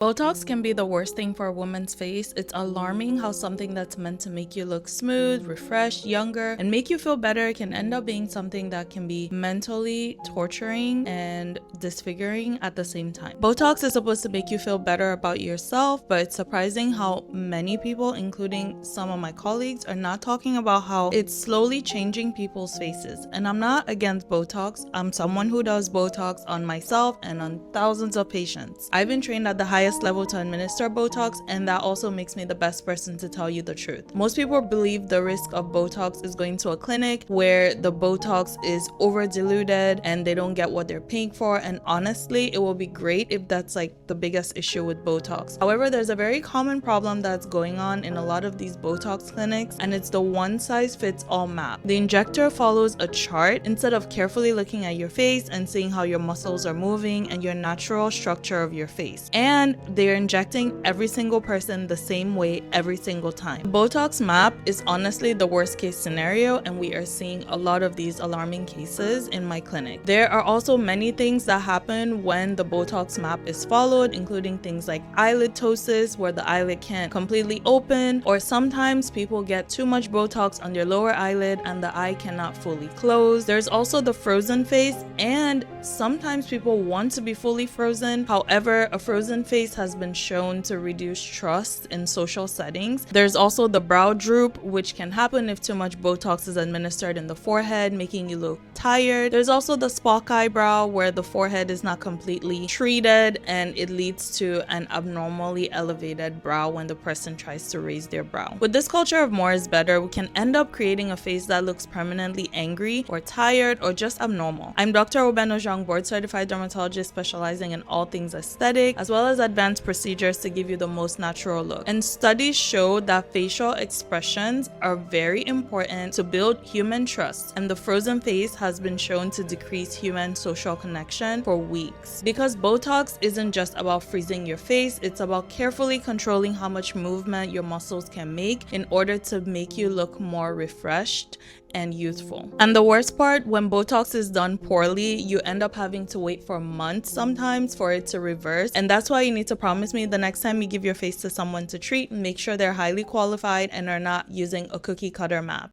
Botox can be the worst thing for a woman's face. It's alarming how something that's meant to make you look smooth, refreshed, younger, and make you feel better can end up being something that can be mentally torturing and disfiguring at the same time. Botox is supposed to make you feel better about yourself, but it's surprising how many people, including some of my colleagues, are not talking about how it's slowly changing people's faces. And I'm not against Botox. I'm someone who does Botox on myself and on thousands of patients. I've been trained at the highest level to administer Botox, and that also makes me the best person to tell you the truth. Most people believe the risk of Botox is going to a clinic where the Botox is over diluted and they don't get what they're paying for, and honestly, it will be great if that's like the biggest issue with Botox. However, there's a very common problem that's going on in a lot of these Botox clinics, and it's the one size fits all map. The injector follows a chart instead of carefully looking at your face and seeing how your muscles are moving and your natural structure of your face. And they're injecting every single person the same way every single time. Botox map is honestly the worst case scenario, and we are seeing a lot of these alarming cases in my clinic. There are also many things that happen when the Botox map is followed, including things like eyelid ptosis, where the eyelid can't completely open, or sometimes people get too much Botox on their lower eyelid and the eye cannot fully close. There's also the frozen face, and sometimes people want to be fully frozen. However, a frozen face has been shown to reduce trust in social settings. There's also the brow droop, which can happen if too much Botox is administered in the forehead, making you look tired. There's also the Spock eyebrow, where the forehead is not completely treated and it leads to an abnormally elevated brow when the person tries to raise their brow. With this culture of more is better, we can end up creating a face that looks permanently angry or tired or just abnormal. I'm Dr. Obeno Zhang, board certified dermatologist specializing in all things aesthetic, as well as advanced procedures to give you the most natural look. And studies show that facial expressions are very important to build human trust, and the frozen face has been shown to decrease human social connection for weeks. Because Botox isn't just about freezing your face, it's about carefully controlling how much movement your muscles can make in order to make you look more refreshed and youthful. And the worst part, when Botox is done poorly, you end up having to wait for months sometimes for it to reverse. And that's why you need to promise me the next time you give your face to someone to treat, make sure they're highly qualified and are not using a cookie cutter map.